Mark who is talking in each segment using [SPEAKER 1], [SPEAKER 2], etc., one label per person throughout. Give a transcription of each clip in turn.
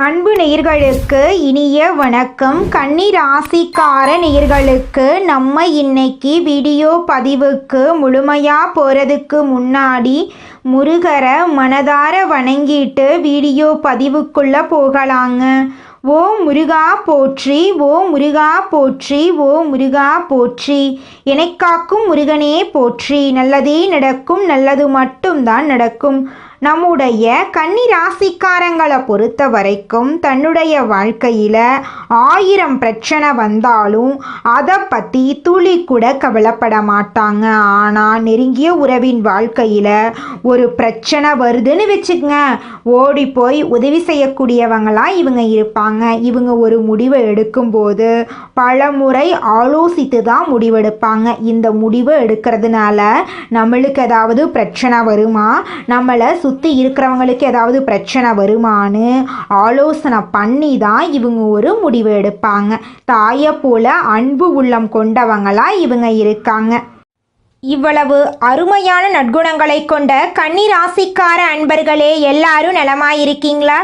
[SPEAKER 1] அன்பு நேயர்களுக்கு இனிய வணக்கம். கன்னி ராசிக்கார நேயர்களுக்கு நம்ம இன்னைக்கு வீடியோ பதிவுக்கு முழுமையாக போகிறதுக்கு முன்னாடி முருகரை மனதார வணங்கிட்டு வீடியோ பதிவுக்குள்ளே போகலாங்க. ஓ முருகா போற்றி, ஓ முருகா போற்றி, ஓ முருகா போற்றி, எனக்காக்கும் முருகனே போற்றி. நல்லதே நடக்கும், நல்லது மட்டும்தான் நடக்கும். நம்முடைய கன்னி ராசிக்காரங்களை பொறுத்த வரைக்கும் தன்னுடைய வாழ்க்கையில் 1000 பிரச்சனை வந்தாலும் அதை பற்றி துளி கூட கவலைப்பட மாட்டாங்க. ஆனால் நெருங்கிய உறவின் வாழ்க்கையில் ஒரு பிரச்சனை வருதுன்னு வச்சுக்கங்க, ஓடி போய் உதவி செய்யக்கூடியவங்களாம் இவங்க இருப்பாங்க. இவங்க ஒரு முடிவை எடுக்கும்போது பல முறை ஆலோசித்து தான் முடிவெடுப்பாங்க. இந்த முடிவை எடுக்கிறதுனால நம்மளுக்கு ஏதாவது பிரச்சனை வருமா, நம்மளை சுற்றி இருக்கிறவங்களுக்கு ஏதாவது பிரச்சனை வருமானு ஆலோசனை பண்ணி தான் இவங்க ஒரு முடிவு எடுப்பாங்க. தாயை போல அன்பு உள்ளம் கொண்டவங்களா இவங்க இருக்காங்க. இவ்வளவு அருமையான நற்குணங்களை கொண்ட கன்னி ராசிக்கார அன்பர்களே, எல்லாரும் நலமாயிருக்கீங்களா?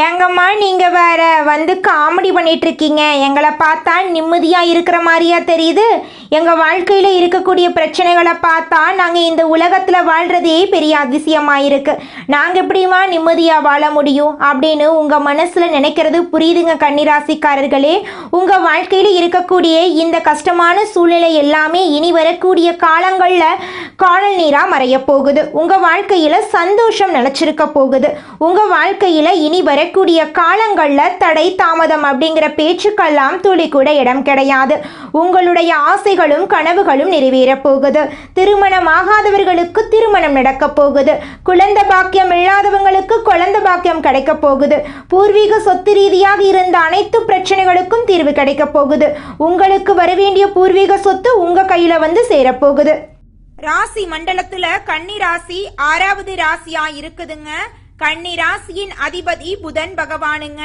[SPEAKER 1] ஏங்கம்மா நீங்கள் வேற வந்து காமெடி பண்ணிகிட்ருக்கீங்க, எங்களை பார்த்தா நிம்மதியாக இருக்கிற மாதிரியா தெரியுது? எங்கள் வாழ்க்கையில் இருக்கக்கூடிய பிரச்சனைகளை பார்த்தா நாங்கள் இந்த உலகத்தில் வாழ்கிறதே பெரிய அதிசயமாக இருக்குது, நாங்கள் எப்படிமா நிம்மதியாக வாழ முடியும் அப்படின்னு உங்கள் மனசில் நினைக்கிறது புரியுதுங்க கன்னிராசிக்காரர்களே. உங்கள் வாழ்க்கையில் இருக்கக்கூடிய இந்த கஷ்டமான சூழ்நிலை எல்லாமே இனி வரக்கூடிய காலங்களில் காணல் நீராக மறைய போகுது. உங்கள் வாழ்க்கையில் சந்தோஷம் நிலச்சிருக்க போகுது. உங்கள் வாழ்க்கையில் இனி வரக்கூடிய காலங்களில் தடை தாமதம் அப்படிங்கிற பேச்சுக்கெல்லாம் துளி கூட இடம் கிடையாது. உங்களுடைய ஆசைகளும் கனவுகளும் நிறைவேற போகுது. திருமணம் ஆகாதவர்களுக்கு திருமணம் நடக்க போகுது. குழந்தை பாக்கியம் இல்லாதவங்களுக்கு குழந்தை பாக்கியம் கிடைக்க போகுது. பூர்வீக சொத்து ரீதியாக இருந்த அனைத்து பிரச்சனைகளுக்கும் தீர்வு கிடைக்க போகுது. உங்களுக்கு வரவேண்டிய பூர்வீக சொத்து உங்க கையில வந்து சேரப்போகுது. ராசி மண்டலத்துல கன்னி ராசி 6வது ராசியா இருக்குதுங்க. கன்னி ராசியின் அதிபதி புதன் பகவானுங்க.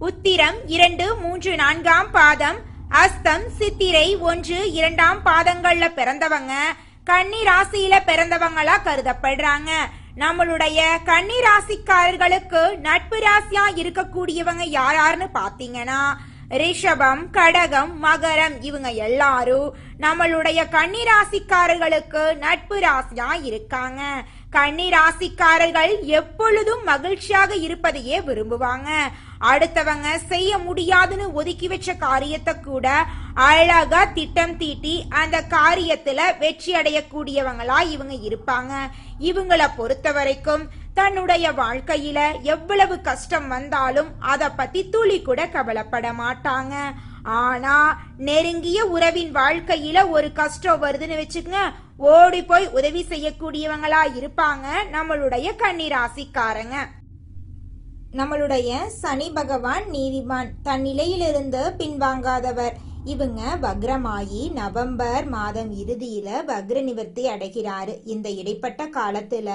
[SPEAKER 1] உத்திரம் 2, 3, 4ஆம் பாதம், அஸ்தம், சித்திரை 1, 2ஆம் பாதங்கள்ல பிறந்தவங்க கன்னி ராசியில பிறந்தவங்களா கருதப்படுறாங்க. நம்மளுடைய கன்னி ராசிக்காரர்களுக்கு நட்பு ராசியா இருக்கக்கூடியவங்க யாருன்னு பாத்தீங்கன்னா ரிஷபம், கடகம், மகரம், இவங்க எல்லாரும் நம்மளுடைய கன்னி ராசிக்காரர்களுக்கு நட்பு ராசியா இருக்காங்க. கன்னி ராசிக்காரர்கள் எப்பொழுதும் மகிழ்ச்சியாக இருப்பதையே விரும்புவாங்க. அடுத்தவங்க செய்ய முடியாதுன்னு ஒதுக்கி வச்ச காரியத்தை கூட அழகா திட்டம் தீட்டி அந்த காரியத்துல வெற்றி அடையக்கூடியவங்களா இவங்க இருப்பாங்க. இவங்களை பொறுத்த வரைக்கும் தன்னுடைய வாழ்க்கையில எவ்வளவு கஷ்டம் வந்தாலும் அதை பத்தி துளி கூட கவலைப்பட மாட்டாங்க. ஆனா நெருங்கிய உறவின் வாழ்க்கையில ஒரு கஷ்டம் வருதுன்னு வச்சுக்கங்க, ஓடி போய் உதவி செய்யக்கூடியவங்களா இருப்பாங்க நம்மளுடைய கன்னி ராசிக்காரங்க. நம்மளுடைய சனி பகவான் நீதிமான், தன் நிலையிலிருந்து பின்வாங்காதவர். இவங்க வக்ரமாயி நவம்பர் மாதம் இறுதியில வக்ர நிவர்த்தி அடைகிறாரு. இந்த இடைப்பட்ட காலத்துல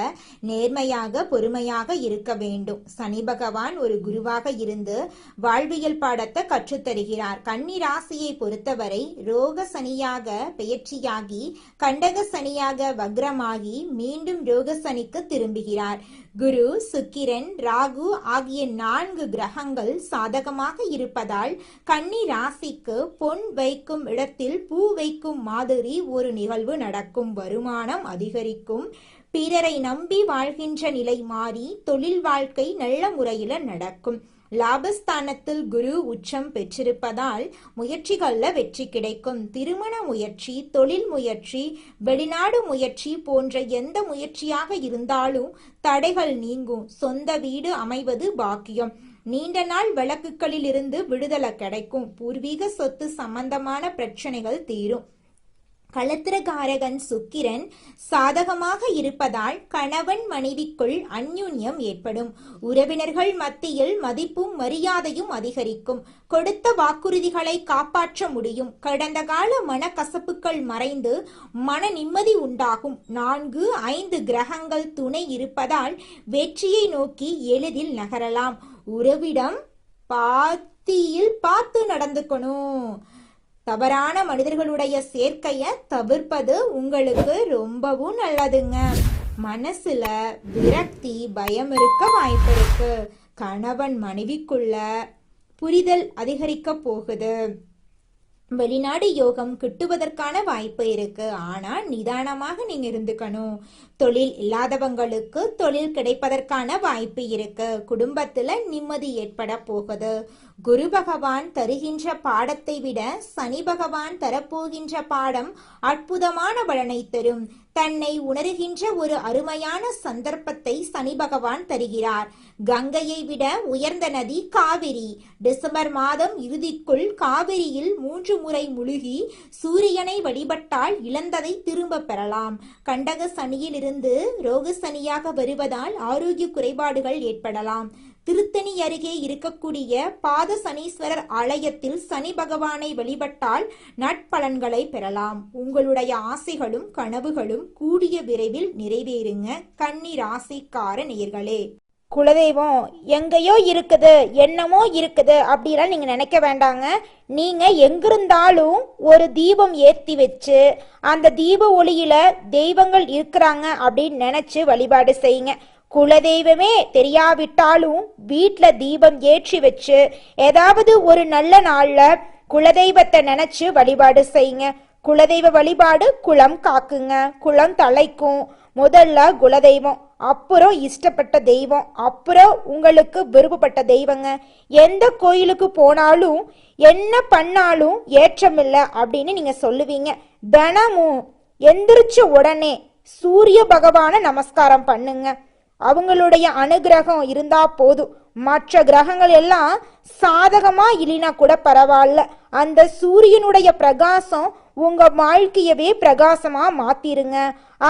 [SPEAKER 1] நேர்மையாக பொறுமையாக இருக்க வேண்டும். சனி பகவான் ஒரு குருவாக இருந்து வாழ்வியல் பாடத்தை கற்றுத்தருகிறார். கன்னி ராசியை பொறுத்தவரை ரோக சனியாக பெயர்ச்சியாகி கண்டக சனியாக வக்ரமாகி மீண்டும் ரோக சனிக்கு திரும்புகிறார். குரு, சுக்கிரன், ராகு ஆகிய 4 கிரகங்கள் சாதகமாக இருப்பதால் கன்னி ராசிக்கு பொன் வைக்கும் இடத்தில் பூ வைக்கும் மாதிரி ஒரு நிகழ்வு நடக்கும். வருமானம் அதிகரிக்கும். பிறரை நம்பி வாழ்கின்ற நிலை மாறி தொழில் வாழ்க்கை நல்ல முறையில நடக்கும். லாபஸ்தானத்தில் குரு உச்சம் பெற்றிருப்பதால் முயற்சிகள்ல வெற்றி கிடைக்கும். திருமண முயற்சி, தொழில் முயற்சி, வெளிநாடு முயற்சி போன்ற எந்த முயற்சியாக இருந்தாலும் தடைகள் நீங்கும். சொந்த வீடு அமைவது பாக்கியம். நீண்ட நாள் வழக்குகளில் இருந்து விடுதலை கிடைக்கும். பூர்வீக சொத்து சம்பந்தமான பிரச்சனைகள் தீரும். களத்திரகாரகன் சுக்கிரன் சாதகமாக இருப்பதால் கணவன் மனைவிக்குள் அந்யுன்யம் ஏற்படும். உறவினர்கள் மத்தியில் மதிப்பும் மரியாதையும் அதிகரிக்கும். கொடுத்த வாக்குறுதிகளை காப்பாற்ற முடியும். கடந்த கால மனக்கசப்புகள் மறைந்து மன நிம்மதி உண்டாகும். 4, 5 கிரகங்கள் துணை இருப்பதால் வெற்றியை நோக்கி எளிதில் நகரலாம். உறவிடம் பாத்தியில் பார்த்து நடந்துக்கணும். தவறான மனிதர்களுடைய சேர்க்கையை தவிர்ப்பது உங்களுக்கு ரொம்பவும் நல்லதுங்க. மனசுல விரக்தி, பயம் இருக்க வாய்ப்பு இருக்கு. கணவன் மனைவிக்குள்ள புரிதல் அதிகரிக்க போகுது. வெளிநாடு யோகம் கிட்டுவதற்கான வாய்ப்பு இருக்கு. ஆனா நிதானமாக நீங்க இருந்துக்கணும். தொழில் இல்லாதவங்களுக்கு தொழில் கிடைப்பதற்கான வாய்ப்பு இருக்கு. குடும்பத்துல நிம்மதி ஏற்பட போகுது. குரு பகவான் தருகின்ற பாடத்தை விட சனி பகவான் தரப்போகின்ற பாடம் அற்புதமான பலனை தரும். தன்னை உணர்கின்ற ஒரு அருமையான சந்தர்ப்பத்தை சனி பகவான் தருகிறார். கங்கையை விட உயர்ந்த நதி காவிரி. டிசம்பர் மாதம் இறுதிக்குள் காவிரியில் 3 முறை முழுகி சூரியனை வழிபட்டால் இழந்ததை திரும்ப பெறலாம். கண்டக சனியில் இருந்து ரோக சனியாக வருவதால் ஆரோக்கிய குறைபாடுகள் ஏற்படலாம். திருத்தணி அருகே இருக்கக்கூடிய பாத சனீஸ்வரர் ஆலயத்தில் சனி பகவானை வழிபட்டால் நட்பலன்களை பெறலாம். உங்களுடைய ஆசைகளும் கனவுகளும் கூடிய விரைவில் நிறைவேறுங்க. கன்னி ராசிக்கார நேயர்களே, குலதெய்வம் எங்கேயோ இருக்குது, என்னமோ இருக்குது அப்படிலாம் நீங்க நினைக்க வேண்டாங்க. நீங்க எங்கிருந்தாலும் ஒரு தீபம் ஏற்றி வச்சு அந்த தீப ஒளியில தெய்வங்கள் இருக்கிறாங்க அப்படின்னு நினைச்சு வழிபாடு செய்யுங்க. குலதெய்வமே தெரியாவிட்டாலும் வீட்டில் தீபம் ஏற்றி வச்சு ஏதாவது ஒரு நல்ல நாள்ல குலதெய்வத்தை நினைச்சு வழிபாடு செய்யுங்க. குலதெய்வ வழிபாடு குலம் காக்குங்க, குலம் தலைக்கும். முதல்ல குலதெய்வம், அப்புறம் இஷ்டப்பட்ட தெய்வம், அப்புறம் உங்களுக்கு விருப்பப்பட்ட தெய்வங்க. எந்த கோயிலுக்கு போனாலும் என்ன பண்ணாலும் ஏற்றமில்லை அப்படின்னு நீங்க சொல்லுவீங்க. தினமும் எந்திரிச்ச உடனே சூரிய பகவான நமஸ்காரம் பண்ணுங்க. அவங்களுடைய அனுகிரகம் இருந்தா போதும். மற்ற கிரகங்கள் எல்லாம் சாதகமா இல்லைனா கூட பரவாயில்ல. அந்த சூரியனுடைய பிரகாசம் உங்க வாழ்க்கையவே பிரகாசமா மாத்திருங்க.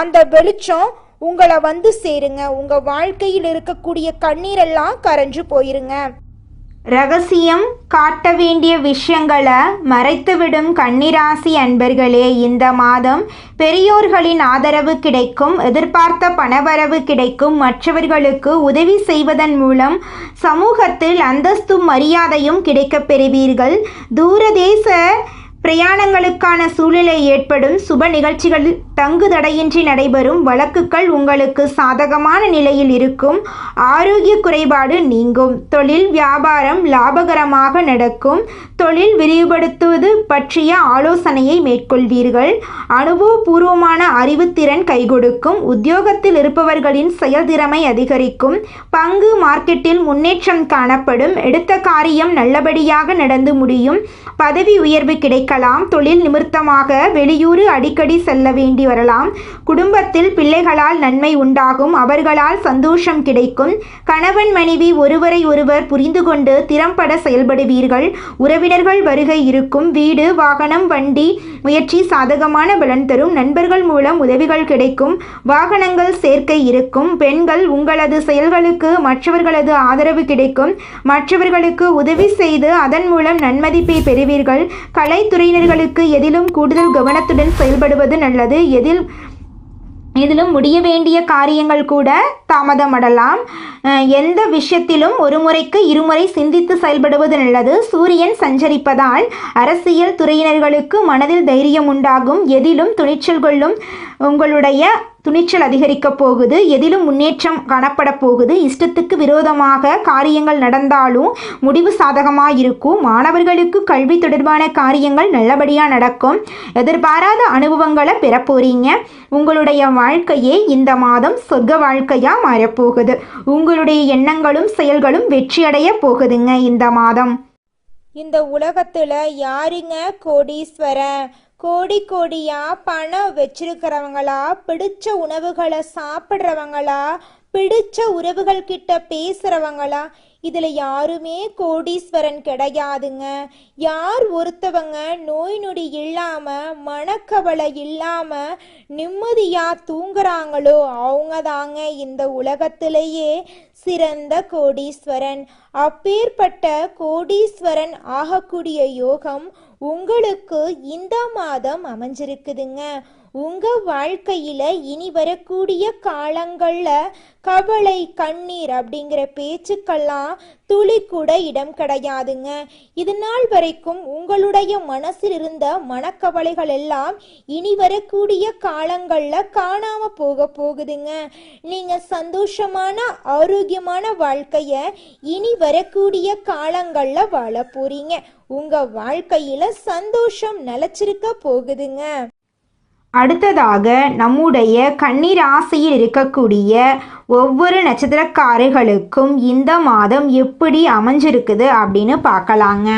[SPEAKER 1] அந்த வெளிச்சம் உங்களை வந்து சேருங்க. உங்க வாழ்க்கையில் இருக்கக்கூடிய கண்ணீரெல்லாம் கரைஞ்சு போயிருங்க. ரகசியம் காட்ட வேண்டிய விஷயங்களை மறைத்துவிடும் கன்னிராசி அன்பர்களே, இந்த மாதம் பெரியோர்களின் ஆதரவு கிடைக்கும். எதிர்பார்த்த பணவரவு கிடைக்கும். மற்றவர்களுக்கு உதவி செய்வதன் மூலம் சமூகத்தில் அந்தஸ்தும் மரியாதையும் கிடைக்கப் பெறுவீர்கள். தூரதேச பிரயாணங்களுக்கான சூழ்நிலை ஏற்படும். சுப நிகழ்ச்சிகள் தங்கு தடையின்றி நடைபெறும். வழக்குகள் உங்களுக்கு சாதகமான நிலையில் இருக்கும். ஆரோக்கிய குறைபாடு நீங்கும். தொழில் வியாபாரம் லாபகரமாக நடக்கும். தொழில் விரிவுபடுத்துவது பற்றிய ஆலோசனையை மேற்கொள்வீர்கள். அனுபவபூர்வமான அறிவுத்திறன் கைகொடுக்கும். உத்தியோகத்தில் இருப்பவர்களின் செயல்திறமை அதிகரிக்கும். பங்கு மார்க்கெட்டில் முன்னேற்றம் காணப்படும். எடுத்த காரியம் நல்லபடியாக நடந்து முடியும். பதவி உயர்வு கிடைக்கலாம். தொழில் நிமித்தமாக வெளியூர் அடிக்கடி செல்ல வேண்டி வரலாம். குடும்பத்தில் பிள்ளைகளால் நன்மை உண்டாகும். அவர்களால் சந்தோஷம் கிடைக்கும். கணவன் மனைவி ஒருவரை ஒருவர் புரிந்து கொண்டு திறம்பட செயல்படுவீர்கள். உறவினர்கள் வருகை இருக்கும். வீடு வாகனம் வண்டி முயற்சி சாதகமான பலன் தரும். நண்பர்கள் மூலம் உதவிகள் கிடைக்கும். வாகனங்கள் சேர்க்கை இருக்கும். பெண்கள் உங்களது செயல்களுக்கு மற்றவர்களது ஆதரவு கிடைக்கும். மற்றவர்களுக்கு உதவி செய்து அதன் மூலம் நன்மதிப்பை பெறுவீர்கள். கலைத்துறையினர்களுக்கு எதிலும் கூடுதல் கவனத்துடன் செயல்படுவது நல்லது. எதிலும் முடிய வேண்டிய காரியங்கள் கூட தாமதமடலாம். எந்த விஷயத்திலும் ஒரு முறைக்கு இருமுறை சிந்தித்து செயல்படுவது நல்லது. சூரியன் சஞ்சரிப்பதால் அரசியல் துறையினர்களுக்கு மனதில் தைரியம் உண்டாகும். எதிலும் துணிச்சல் கொள்ளும். உங்களுடைய துணிச்சல் அதிகரிக்க போகுது. எதிலும் முன்னேற்றம் காணப்பட போகுது. இஷ்டத்துக்கு விரோதமாக காரியங்கள் நடந்தாலும் முடிவு சாதகமாக இருக்கும். மாணவர்களுக்கு கல்வி தொடர்பான காரியங்கள் நல்லபடியாக நடக்கும். எதிர்பாராத அனுபவங்களை பெற போறீங்க. உங்களுடைய வாழ்க்கையே இந்த மாதம் சொர்க்க வாழ்க்கையாக மாறப்போகுது. உங்களுடைய எண்ணங்களும் செயல்களும் வெற்றியடைய போகுதுங்க இந்த மாதம். இந்த உலகத்துல யாருங்க கோடீஸ்வரன்? கோடியா பணம் வச்சிருக்கிறவங்களா, பிடிச்ச உணவுகளை சாப்பிட்றவங்களா, பிடிச்ச உறவுகள் கிட்ட பேசுறவங்களா? இதுல யாருமே கோடீஸ்வரன் கிடையாதுங்க. யார் ஒருத்தவங்க நோய் நொடி இல்லாம மனக்கவலை இல்லாம நிம்மதியா தூங்குறாங்களோ அவங்க தாங்க இந்த உலகத்திலேயே சிறந்த கோடீஸ்வரன். அப்பேற்பட்ட கோடீஸ்வரன் ஆகக்கூடிய யோகம் உங்களுக்கு இந்த மாதம் அமைஞ்சிருக்குதுங்க. உங்கள் வாழ்க்கையில் இனி வரக்கூடிய காலங்களில் கவலை கண்ணீர் அப்படிங்கிற பேச்சுக்கெல்லாம் துளி கூட இடம் கிடையாதுங்க. இது நாள் வரைக்கும் உங்களுடைய மனசில் இருந்த மனக்கவலைகள் எல்லாம் இனி வரக்கூடிய காலங்களில் காணாம போகுதுங்க. நீங்கள் சந்தோஷமான ஆரோக்கியமான வாழ்க்கையை இனி வரக்கூடிய காலங்களில் வாழ போறீங்க. உங்கள் வாழ்க்கையில் சந்தோஷம் நிலைச்சிருக்க போகுதுங்க.
[SPEAKER 2] அடுத்ததாக நம்முடைய கன்னி ராசியில் இருக்கக்கூடிய ஒவ்வொரு நட்சத்திரக்காரர்களுக்கும் இந்த மாதம் எப்படி அமைஞ்சிருக்குது அப்படின்னு பார்க்கலாங்க.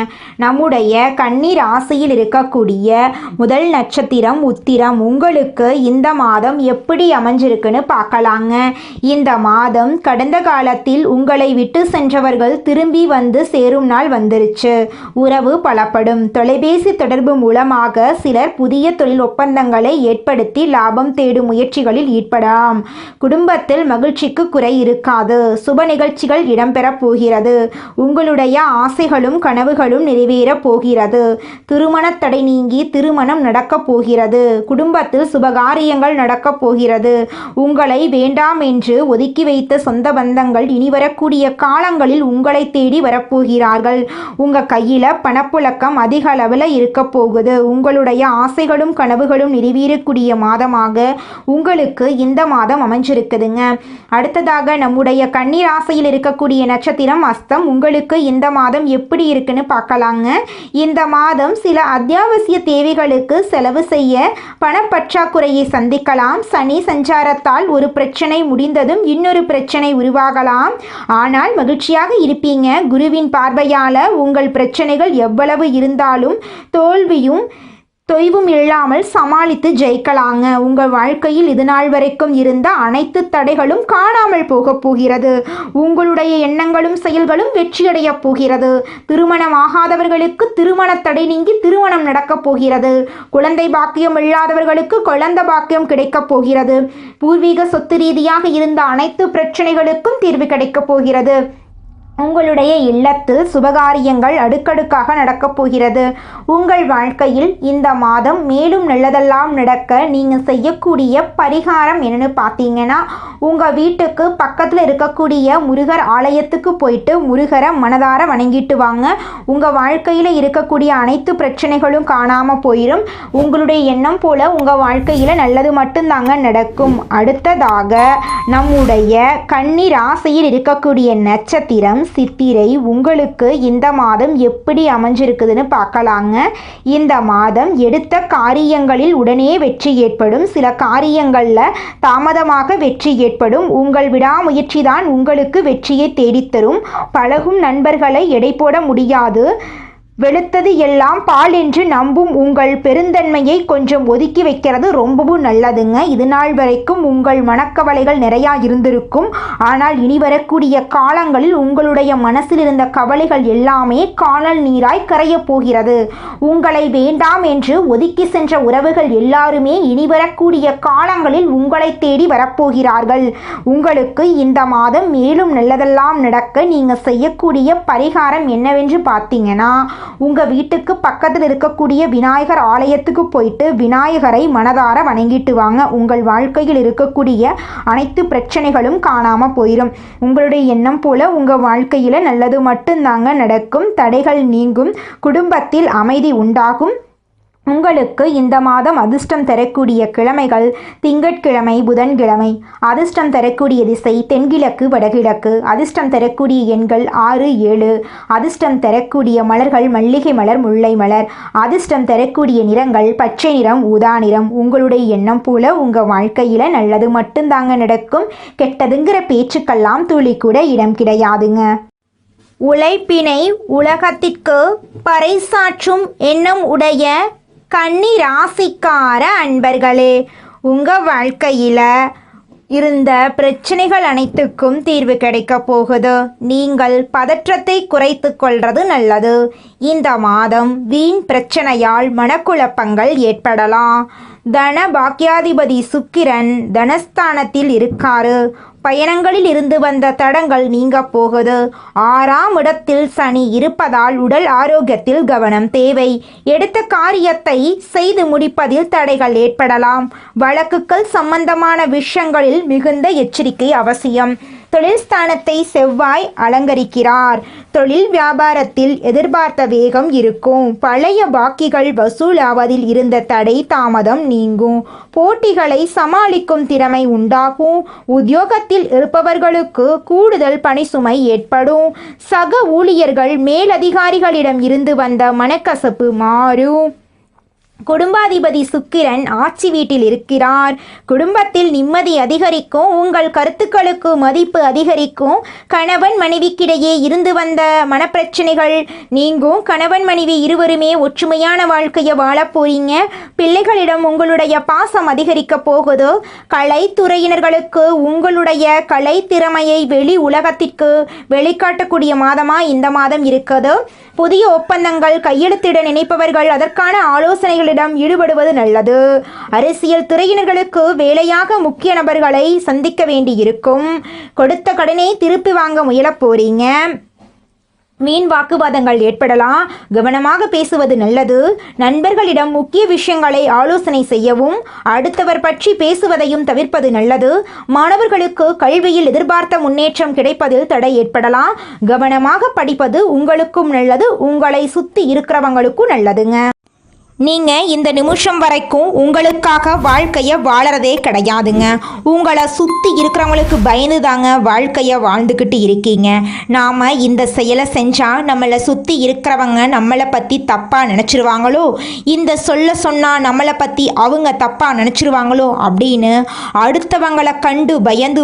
[SPEAKER 2] நம்முடைய கன்னி ராசியில் இருக்கக்கூடிய முதல் நட்சத்திரம் உத்திரம். உங்களுக்கு இந்த மாதம் எப்படி அமைஞ்சிருக்குன்னு பார்க்கலாங்க. இந்த மாதம் கடந்த காலத்தில் உங்களை விட்டு சென்றவர்கள் திரும்பி வந்து சேரும் நாள் வந்துருச்சு. உறவு பலப்படும். தொலைபேசி தொடர்பு மூலமாக சிலர் புதிய தொழில் ஒப்பந்தங்களை ஏற்படுத்தி லாபம் தேடும் முயற்சிகளில் ஈடுபடலாம். குடும்பத்தில் மகிழ்ச்சிக்கு குறை இருக்காது. சுப நிகழ்ச்சிகள் இடம்பெறப் போகிறது. உங்களுடைய ஆசைகளும் கனவுகளும் நிறைவேறப் போகிறது. திருமண தடை நீங்கி திருமணம் நடக்கப் போகிறது. குடும்பத்தில் சுபகாரியங்கள் நடக்கப் போகிறது. உங்களை வேண்டாம் என்று ஒதுக்கி வைத்த சொந்த பந்தங்கள் இனி வரக்கூடிய காலங்களில் உங்களை தேடி வரப்போகிறார்கள். உங்க கையில பணப்புழக்கம் அதிக அளவில் இருக்க போகுது. உங்களுடைய ஆசைகளும் கனவுகளும் நிறைவேறக்கூடிய மாதமாக உங்களுக்கு இந்த மாதம் அமைஞ்சிருக்குதுங்க. அடுத்ததாக நம்முடைய கன்னி ராசியில் இருக்கக்கூடிய நட்சத்திரம் அஸ்தம். உங்களுக்கு இந்த மாதம் எப்படி இருக்குன்னு பார்க்கலாங்க. இந்த மாதம் சில அத்தியாவசிய தேவைகளுக்கு செலவு செய்ய பணப்பற்றாக்குறையை சந்திக்கலாம். சனி சஞ்சாரத்தால் ஒரு பிரச்சனை முடிந்ததும் இன்னொரு பிரச்சனை உருவாகலாம். ஆனால் மகிழ்ச்சியாக இருப்பீங்க. குருவின் பார்வையால் உங்கள் பிரச்சனைகள் எவ்வளவு இருந்தாலும் தோல்வியும் தொய்வும் இல்லாமல் சமாளித்து ஜெயிக்கலாங்க. உங்கள் வாழ்க்கையில் இது நாள் வரைக்கும் இருந்த அனைத்து தடைகளும் காணாமல் போகப் போகிறது. உங்களுடைய எண்ணங்களும் செயல்களும் வெற்றியடைய போகிறது. திருமணமாகாதவர்களுக்கு திருமண தடை நீங்கி திருமணம் நடக்கப் போகிறது. குழந்தை பாக்கியம் இல்லாதவர்களுக்கு குழந்தை பாக்கியம் கிடைக்கப் போகிறது. பூர்வீக சொத்து ரீதியாக இருந்த அனைத்து பிரச்சனைகளுக்கும் தீர்வு கிடைக்கப் போகிறது. உங்களுடைய இல்லத்தில் சுபகாரியங்கள் அடுக்கடுக்காக நடக்கப் போகிறது. உங்கள் வாழ்க்கையில் இந்த மாதம் மேலும் நல்லதெல்லாம் நடக்க நீங்கள் செய்யக்கூடிய பரிகாரம் என்னன்னு பார்த்தீங்கன்னா, உங்கள் வீட்டுக்கு பக்கத்தில் இருக்கக்கூடிய முருகர் ஆலயத்துக்கு போயிட்டு முருகரை மனதார வணங்கிட்டு வாங்க. உங்கள் வாழ்க்கையில் இருக்கக்கூடிய அனைத்து பிரச்சனைகளும் காணாமல் போயிடும். உங்களுடைய எண்ணம் போல உங்கள் வாழ்க்கையில் நல்லது மட்டும்தாங்க நடக்கும். அடுத்ததாக நம்முடைய கன்னி ராசியில் இருக்கக்கூடிய நட்சத்திரம் சித்திரை. உங்களுக்கு இந்த மாதம் எப்படி அமைஞ்சிருக்குதுன்னு பார்க்கலாங்க. இந்த மாதம் எடுத்த காரியங்களில் உடனே வெற்றி ஏற்படும். சில காரியங்களில் தாமதமாக வெற்றி ஏற்படும். உங்கள் விடாமுயற்சி தான் உங்களுக்கு வெற்றியை தேடித்தரும். பழகும் நண்பர்களை எடை போட முடியாது. வெளுத்தது எல்லாம் பால் என்று நம்பும் உங்கள் பெருந்தன்மையை கொஞ்சம் ஒதுக்கி வைக்கிறது ரொம்பவும் நல்லதுங்க. இது நாள் வரைக்கும் உங்கள் மனக்கவலைகள் நிறையா இருந்திருக்கும். ஆனால் இனி வரக்கூடிய காலங்களில் உங்களுடைய மனசில் இருந்த கவலைகள் எல்லாமே காணல் நீராய் கரையப் போகிறது. உங்களை வேண்டாம் என்று ஒதுக்கி சென்ற உறவுகள் எல்லாருமே இனி வரக்கூடிய காலங்களில் உங்களை தேடி வரப்போகிறார்கள். உங்களுக்கு இந்த மாதம் மேலும் நல்லதெல்லாம் நடக்க நீங்கள் செய்யக்கூடிய பரிகாரம் என்னவென்று பார்த்தீங்கன்னா, உங்கள் வீட்டுக்கு பக்கத்தில் இருக்கக்கூடிய விநாயகர் ஆலயத்துக்கு போயிட்டு விநாயகரை மனதார வணங்கிட்டு வாங்க. உங்கள் வாழ்க்கையில் இருக்கக்கூடிய அனைத்து பிரச்சனைகளும் காணாமல் போயிடும். உங்களுடைய எண்ணம் போல உங்கள் வாழ்க்கையில் நல்லது மட்டும்தாங்க நடக்கும். தடைகள் நீங்கும். குடும்பத்தில் அமைதி உண்டாகும். உங்களுக்கு இந்த மாதம் அதிர்ஷ்டம் தரக்கூடிய கிழமைகள் திங்கட்கிழமை, புதன்கிழமை. அதிர்ஷ்டம் தரக்கூடிய திசை தென்கிழக்கு, வடகிழக்கு. அதிர்ஷ்டம் தரக்கூடிய எண்கள் 6, 7. அதிர்ஷ்டம் தரக்கூடிய மலர்கள் மல்லிகை மலர், முல்லை மலர். அதிர்ஷ்டம் தரக்கூடிய நிறங்கள் பச்சை நிறம், ஊதா நிறம். உங்களுடைய எண்ணம் போல உங்கள் வாழ்க்கையில் நல்லது மட்டும்தாங்க நடக்கும். கெட்டதுங்கிற பேச்சுக்கெல்லாம் துளி கூட இடம் கிடையாதுங்க.
[SPEAKER 1] உழைப்பினை உலகத்திற்கு பறைசாற்றும் எண்ணம் உடைய கன்னி ராசிக்கார அன்பர்களே, உங்கள் வாழ்க்கையில் இருந்த பிரச்சனைகள் அனைத்துக்கும் தீர்வு கிடைக்க போகுது. நீங்கள் பதற்றத்தை குறைத்து கொள்வது நல்லது. இந்த மாதம் வீண் பிரச்சனையால் மனக்குழப்பங்கள் ஏற்படலாம். தன பாக்கியாதிபதி சுக்கிரன் தனஸ்தானத்தில் இருக்காரு.
[SPEAKER 2] பயணங்களில் இருந்து வந்த தடங்கள் நீங்க போகுது. 6ஆம் இடத்தில் சனி இருப்பதால் உடல் ஆரோக்கியத்தில் கவனம் தேவை. எடுத்த காரியத்தை செய்து முடிப்பதில் தடைகள் ஏற்படலாம். வழக்குகள் சம்பந்தமான விஷயங்களில் மிகுந்த எச்சரிக்கை அவசியம். தொழில் ஸ்தானத்தை செவ்வாய் அலங்கரிக்கிறார். தொழில் வியாபாரத்தில் எதிர்பார்த்த வேகம் இருக்கும். பழைய பாக்கிகள் வசூலாவதில் இருந்த தடை தாமதம் நீங்கும். போட்டிகளை சமாளிக்கும் திறமை உண்டாகும். உத்தியோகத்தில் இருப்பவர்களுக்கு கூடுதல் பணிசுமை ஏற்படும். சக ஊழியர்கள் மேலதிகாரிகளிடம் இருந்து வந்த மனக்கசப்பு மாறும். குடும்பாதிபதி சுக்கிரன் ஆட்சி வீட்டில் இருக்கிறார். குடும்பத்தில் நிம்மதி அதிகரிக்கும். உங்கள் கருத்துக்களுக்கு மதிப்பு அதிகரிக்கும். கணவன் மனைவிக்கிடையே இருந்து வந்த மனப்பிரச்சனைகள் நீங்கும். கணவன் மனைவி இருவருமே ஒற்றுமையான வாழ்க்கையை வாழப் போறீங்க. பிள்ளைகளிடம் உங்களுடைய பாசம் அதிகரிக்க போகுது. கலைத்துறையினர்களுக்கு உங்களுடைய கலை திறமையை வெளி உலகத்திற்கு வெளிக்காட்டக்கூடிய மாதமாக இந்த மாதம் இருக்குது. புதிய ஒப்பந்தங்கள் கையெழுத்திட நினைப்பவர்கள் அதற்கான ஆலோசனைகளிடம் ஈடுபடுவது நல்லது. அரசியல் துறையினர்களுக்கு வேலையாக முக்கிய நபர்களை சந்திக்க வேண்டியிருக்கும். கொடுத்த கடனை திருப்பி வாங்க முயலப் போறீங்க. வீண் வாக்குவாதங்கள் ஏற்படலாம். கவனமாக பேசுவது நல்லது. நண்பர்களிடம் முக்கிய விஷயங்களை ஆலோசனை செய்யவும் அடுத்தவர் பற்றி பேசுவதையும் தவிர்ப்பது நல்லது. மாணவர்களுக்கு கல்வியில் எதிர்பார்த்த முன்னேற்றம் கிடைப்பதில் தடை ஏற்படலாம். கவனமாக படிப்பது உங்களுக்கும் நல்லது, உங்களை சுற்றி இருக்கிறவங்களுக்கும் நல்லதுங்க. நீங்கள் இந்த நிமிஷம் வரைக்கும் உங்களுக்காக வாழ்க்கையை வாழறதே கிடையாதுங்க. உங்களை சுற்றி இருக்கிறவங்களுக்கு பயந்து தாங்க வாழ்க்கையை வாழ்ந்துக்கிட்டு இருக்கீங்க. நாம் இந்த செயலை செஞ்சால் நம்மளை சுற்றி இருக்கிறவங்க நம்மளை பற்றி தப்பாக நினச்சிருவாங்களோ, இந்த சொன்னால் நம்மளை பற்றி அவங்க தப்பாக நினச்சிருவாங்களோ அப்படின்னு அடுத்தவங்களை கண்டு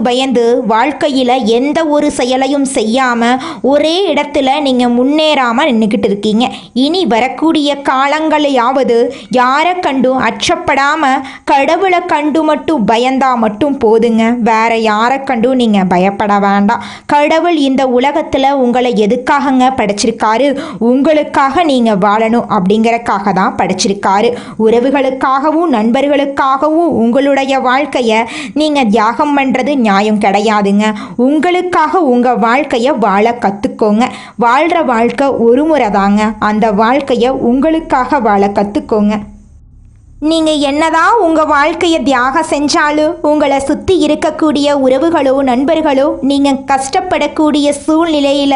[SPEAKER 2] பயந்து வாழ்க்கையில் எந்த ஒரு செயலையும் செய்யாமல் ஒரே இடத்துல நீங்கள் முன்னேறாமல் நின்றுக்கிட்டு இருக்கீங்க. இனி வரக்கூடிய காலங்களையாவது யாரை கண்டும் அச்சப்படாம கடவுளை கண்டு மட்டும் பயந்தா மட்டும் போதுங்க. வேற யாரை கண்டும் நீங்க பயப்பட வேண்டாம். கடவுள் இந்த உலகத்துல உங்களை எதுக்காகங்க படைச்சிருக்காரு? உங்களுக்காக நீங்க வாழணும் அப்படிங்கறக்காக தான் படைச்சிருக்காரு. உறவுகளுக்காகவும் நண்பர்களுக்காகவும் உங்களுடைய வாழ்க்கைய நீங்க தியாகம் பண்றது நியாயம் கிடையாதுங்க. உங்களுக்காக உங்க வாழ்க்கைய வாழ கத்துக்கோங்க. வாழ்ற வாழ்க்கை ஒரு முறை தாங்க. அந்த வாழ்க்கைய உங்களுக்காக வாழ கத்துக்கோங்க. நீங்கள் என்னதான் உங்கள் வாழ்க்கையை தியாகம் செஞ்சாலும் உங்களை சுற்றி இருக்கக்கூடிய உறவுகளோ நண்பர்களோ நீங்கள் கஷ்டப்படக்கூடிய சூழ்நிலையில்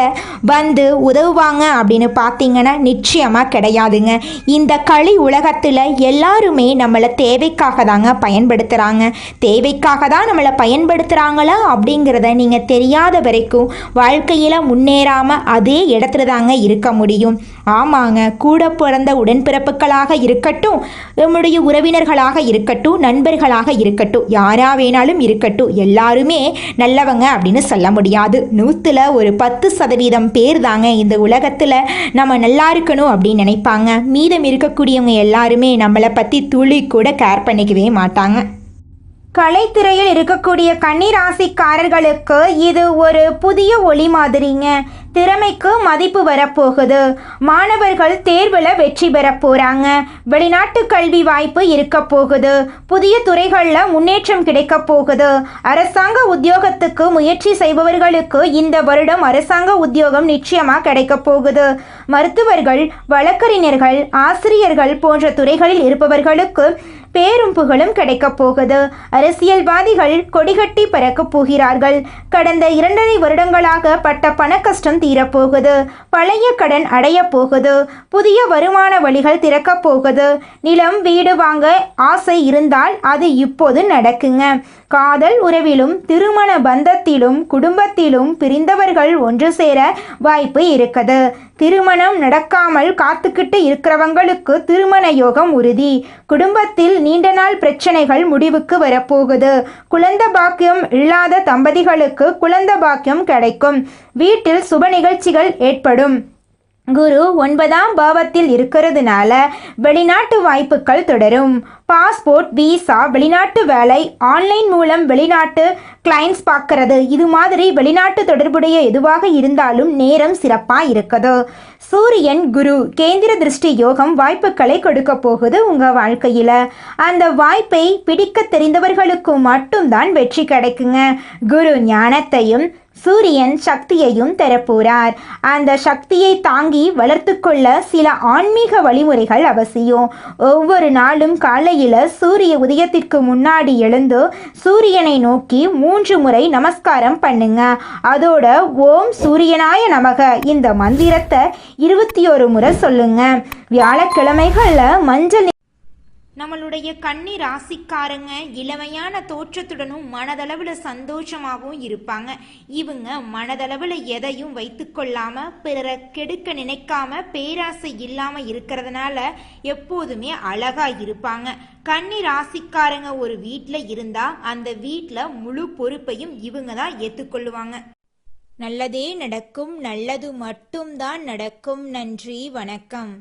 [SPEAKER 2] வந்து உதவுவாங்க அப்படின்னு பார்த்தீங்கன்னா நிச்சயமாக கிடையாதுங்க. இந்த களி உலகத்தில் எல்லாருமே நம்மளை தேவைக்காக தாங்க பயன்படுத்துகிறாங்க. தேவைக்காக தான் நம்மளை பயன்படுத்துகிறாங்களா அப்படிங்கிறத நீங்கள் தெரியாத வரைக்கும் வாழ்க்கையில் முன்னேறாமல் அதே இடத்துல தாங்க இருக்க முடியும். ஆமாங்க, கூட பிறந்த உடன்பிறப்புகளாக இருக்கட்டும், நம்முடைய உறவினர்களாக இருக்கட்டும், நண்பர்களாக இருக்கட்டும், யாரா வேணாலும் இருக்கட்டும், எல்லாருமே நல்லவங்க அப்படின்னு சொல்ல முடியாது. 100ல் ஒரு 10% பேர் தாங்க இந்த உலகத்தில் நம்ம நல்லா இருக்கணும் அப்படின்னு நினைப்பாங்க. மீதம் இருக்கக்கூடியவங்க எல்லாருமே நம்மளை பற்றி துளி கூட கேர் பண்ணிக்கவே மாட்டாங்க. கலைத்துறையில் இருக்கக்கூடிய கன்னிராசிக்காரர்களுக்கு இது ஒரு புதிய ஒளி மாதிரிங்க. திறமைக்கு மதிப்பு வரப்போகுது. மாணவர்கள் தேர்வில் வெற்றி பெற போகிறாங்க. வெளிநாட்டு கல்வி வாய்ப்பு இருக்க போகுது. புதிய துறைகளில் முன்னேற்றம் கிடைக்க போகுது. அரசாங்க உத்தியோகத்துக்கு முயற்சி செய்பவர்களுக்கு இந்த வருடம் அரசாங்க உத்தியோகம் நிச்சயமாக கிடைக்க போகுது. மருத்துவர்கள், வழக்கறிஞர்கள், ஆசிரியர்கள் போன்ற துறைகளில் இருப்பவர்களுக்கு பேரும் புகழும் கிடைக்கப் போகுது. அரசியல்வாதிகள் கொடிகட்டி பறக்கப் போகிறார்கள். கடந்த 2.5 வருடங்களாக பட்ட பண கஷ்டம் தீரப்போகுது. பழைய கடன் அடைய போகுது. புதிய வருமான வழிகள் திறக்கப் போகுது. நிலம், வீடு வாங்க ஆசை இருந்தால் அது இப்போது நடக்குங்க. காதல் உறவிலும் திருமண பந்தத்திலும் குடும்பத்திலும் பிரிந்தவர்கள் ஒன்று சேர வாய்ப்பு இருக்குது. திருமணம் நடக்காமல் காத்துக்கிட்டு இருக்கிறவங்களுக்கு திருமண யோகம் உறுதி. குடும்பத்தில் நீண்ட நாள் பிரச்சனைகள் முடிவுக்கு வரப்போகுது. குழந்தை பாக்கியம் இல்லாத தம்பதிகளுக்கு குழந்தை பாக்கியம் கிடைக்கும். வீட்டில் சுப நிகழ்ச்சிகள் ஏற்படும். குரு 9ஆம் பாவத்தில் இருக்கிறதுனால வெளிநாட்டு வாய்ப்புகள் தொடரும். பாஸ்போர்ட், விசா, வெளிநாட்டு வேலை, ஆன்லைன் மூலம் வெளிநாட்டு கிளைண்ட்ஸ் பார்க்கறது, இது மாதிரி வெளிநாட்டு தொடர்புடைய எதுவாக இருந்தாலும் நேரம் சிறப்பாக இருக்குது. சூரியன் குரு கேந்திர திருஷ்டி யோகம் வாய்ப்புகளை கொடுக்க போகுது உங்கள் வாழ்க்கையில். அந்த வாய்ப்பை பிடிக்க தெரிந்தவர்களுக்கு மட்டும்தான் வெற்றி கிடைக்குங்க. குரு ஞானத்தையும் சூரியன் சக்தியையும் தரப்போறார். அந்த சக்தியை தாங்கி வளர்த்து கொள்ள சில ஆன்மீக வழிமுறைகள் அவசியம். ஒவ்வொரு நாளும் காலையில் சூரிய உதயத்திற்கு முன்னாடி எழுந்து சூரியனை நோக்கி 3 முறை நமஸ்காரம் பண்ணுங்க. அதோட ஓம் சூரியனாய நமக இந்த மந்திரத்தை 21 முறை சொல்லுங்க. வியாழக்கிழமைகளில் மஞ்சள்
[SPEAKER 1] நம்மளுடைய கன்னி ராசிக்காரங்க இளமையான தோற்றத்துடனும் மனதளவில் சந்தோஷமாகவும் இருப்பாங்க. இவங்க மனதளவில் எதையும் வைத்து கொள்ளாம பிறரை கெடுக்க நினைக்காம பேராசை இல்லாம இருக்கிறதுனால எப்போதுமே அழகா இருப்பாங்க. கன்னி ராசிக்காரங்க ஒரு வீட்டில் இருந்தா அந்த வீட்டில் முழு பொறுப்பையும் இவங்க தான் ஏற்றுக்கொள்ளுவாங்க. நல்லதே நடக்கும், நல்லது மட்டும்தான் நடக்கும். நன்றி, வணக்கம்.